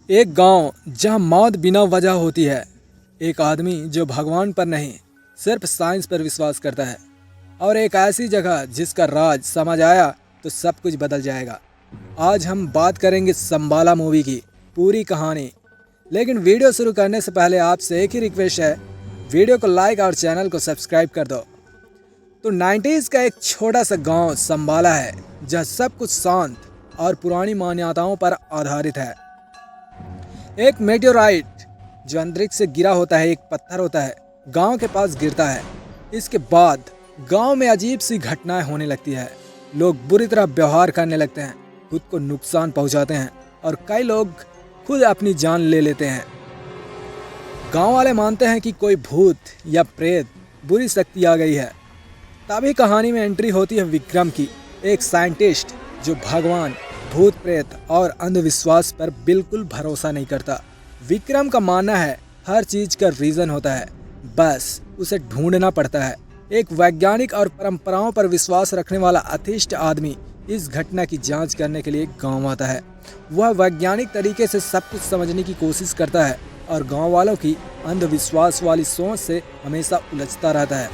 एक गांव जहां मौत बिना वजह होती है। एक आदमी जो भगवान पर नहीं सिर्फ साइंस पर विश्वास करता है। और एक ऐसी जगह जिसका राज समझ आया तो सब कुछ बदल जाएगा। आज हम बात करेंगे संबाला मूवी की पूरी कहानी। लेकिन वीडियो शुरू करने से पहले आपसे एक ही रिक्वेस्ट है, वीडियो को लाइक और चैनल को सब्सक्राइब कर दो। तो 90s का एक छोटा सा गांव संबाला है जहाँ सब कुछ शांत और पुरानी मान्यताओं पर आधारित है। एक मेटेओराइट जो अंतरिक्ष से गिरा होता है, एक पत्थर होता है, गांव के पास गिरता है। इसके बाद गांव में अजीब सी घटनाएं होने लगती है। लोग बुरी तरह व्यवहार करने लगते हैं, खुद को नुकसान पहुंचाते हैं और कई लोग खुद अपनी जान ले लेते हैं। गांव वाले मानते हैं कि कोई भूत या प्रेत बुरी शक्ति आ गई है। तभी कहानी में एंट्री होती है विक्रम की, एक साइंटिस्ट जो भगवान, भूत प्रेत और अंधविश्वास पर बिल्कुल भरोसा नहीं करता। विक्रम का मानना है हर चीज का रीजन होता है, बस उसे ढूंढना पड़ता है। एक वैज्ञानिक और परंपराओं पर विश्वास रखने वाला अतिष्ठ आदमी इस घटना की जांच करने के लिए गांव आता है। वह वैज्ञानिक तरीके से सब कुछ समझने की कोशिश करता है और गांव वालों की अंधविश्वास वाली सोच से हमेशा उलझता रहता है।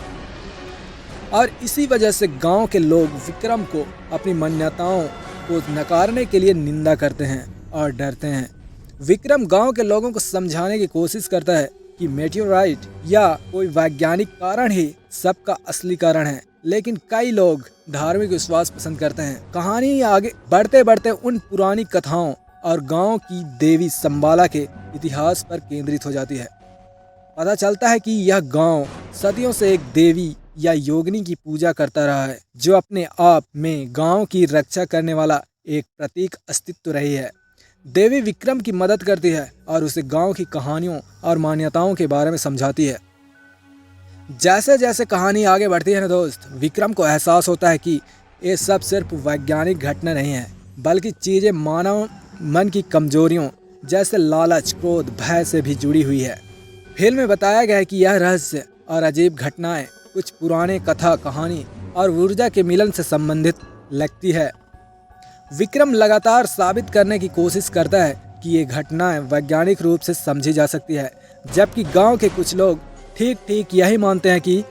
और इसी वजह से गांव के लोग विक्रम को अपनी मान्यताओं को नकारने के लिए निंदा करते हैं और डरते हैं। विक्रम गांव के लोगों को समझाने की कोशिश करता है कि मेटेओराइट या कोई वैज्ञानिक कारण ही सबका असली कारण है, लेकिन कई लोग धार्मिक विश्वास पसंद करते हैं। कहानी आगे बढ़ते बढ़ते उन पुरानी कथाओं और गांव की देवी संबाला के इतिहास पर केंद्रित हो जाती है। पता चलता है कि यह गांव सदियों से एक देवी या योगिनी की पूजा करता रहा है, जो अपने आप में गांव की रक्षा करने वाला एक प्रतीक अस्तित्व रही है। देवी विक्रम की मदद करती है और उसे गांव की कहानियों और मान्यताओं के बारे में समझाती है। जैसे जैसे कहानी आगे बढ़ती है ना दोस्त, विक्रम को एहसास होता है कि ये सब सिर्फ वैज्ञानिक घटना नहीं है, बल्कि चीज़ें मानव मन की कमजोरियों जैसे लालच, क्रोध, भय से भी जुड़ी हुई है। फिल्म में बताया गया है कि यह रहस्य और अजीब घटनाएं कुछ पुराने कथा, कहानी और ऊर्जा के मिलन से संबंधित लगती है। विक्रम लगातार साबित करने की कोशिश करता है कि ये घटनाएं वैज्ञानिक रूप से समझी जा सकती है, जबकि गांव के कुछ लोग ठीक यही मानते हैं कि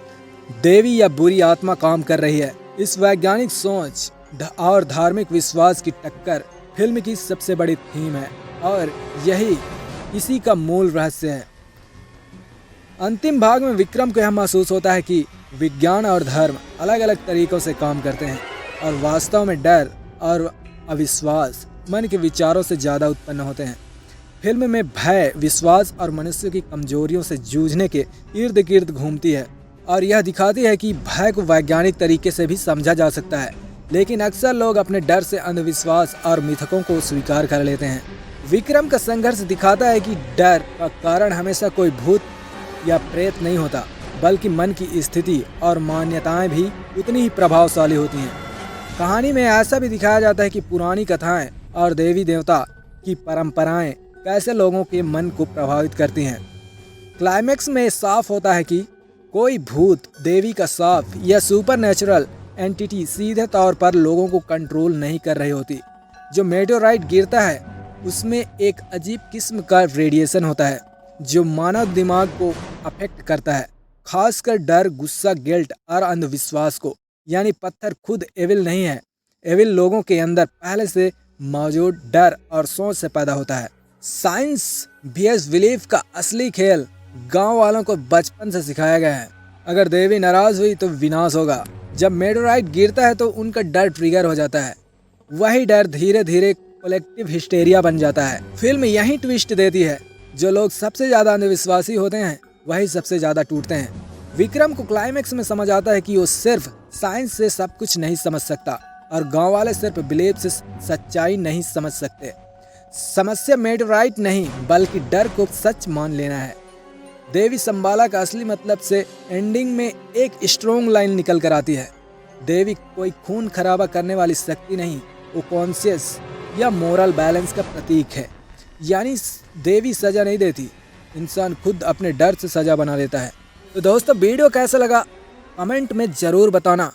देवी या बुरी आत्मा काम कर रही है। इस वैज्ञानिक सोच और धार्मिक विश्वास की टक्कर फिल्म की सबसे बड़ी थीम है और यही इसी का मूल रहस्य है। अंतिम भाग में विक्रम को यह महसूस होता है कि विज्ञान और धर्म अलग अलग तरीकों से काम करते हैं और वास्तव में डर और अविश्वास मन के विचारों से ज़्यादा उत्पन्न होते हैं। फिल्म में भय, विश्वास और मनुष्य की कमजोरियों से जूझने के इर्द गिर्द घूमती है और यह दिखाती है कि भय को वैज्ञानिक तरीके से भी समझा जा सकता है, लेकिन अक्सर लोग अपने डर से अंधविश्वास और मिथकों को स्वीकार कर लेते हैं। विक्रम का संघर्ष दिखाता है कि डर का कारण हमेशा कोई भूत या प्रेत नहीं होता, बल्कि मन की स्थिति और मान्यताएं भी उतनी ही प्रभावशाली होती हैं। कहानी में ऐसा भी दिखाया जाता है कि पुरानी कथाएं और देवी देवता की परंपराएं कैसे लोगों के मन को प्रभावित करती हैं। क्लाइमेक्स में साफ होता है कि कोई भूत, देवी का साफ या सुपरनेचुरल एंटिटी सीधे तौर पर लोगों को कंट्रोल नहीं कर रही होती। जो मेटेओराइट गिरता है उसमें एक अजीब किस्म का रेडिएशन होता है जो मानव दिमाग को अफेक्ट करता है, खासकर डर, गुस्सा, गिल्ट और अंधविश्वास को। यानी पत्थर खुद एविल नहीं है, एविल लोगों के अंदर पहले से मौजूद डर और सोच से पैदा होता है। साइंस vs बिलीफ का असली खेल गांव वालों को बचपन से सिखाया गया है। अगर देवी नाराज हुई तो विनाश होगा। जब मेटेओराइट गिरता है तो उनका डर ट्रिगर हो जाता है। वही डर धीरे धीरे कलेक्टिव हिस्टेरिया बन जाता है। फिल्म यही ट्विस्ट देती है, जो लोग सबसे ज्यादा अंधविश्वासी होते हैं वही सबसे ज्यादा टूटते हैं। विक्रम को क्लाइमेक्स में समझ आता है कि वो सिर्फ साइंस से सब कुछ नहीं समझ सकता और गांव वाले सिर्फ बिलीफ से सच्चाई नहीं समझ सकते। समस्या मेटेओराइट नहीं, बल्कि डर को सच मान लेना है। देवी संबाला का असली मतलब से एंडिंग में एक स्ट्रॉन्ग लाइन निकल कर आती है। देवी कोई खून खराबा करने वाली शक्ति नहीं, वो कॉन्शियस या मोरल बैलेंस का प्रतीक है। यानी देवी सजा नहीं देती, इंसान खुद अपने डर से सजा बना लेता है। तो दोस्तों, वीडियो कैसा लगा कमेंट में ज़रूर बताना।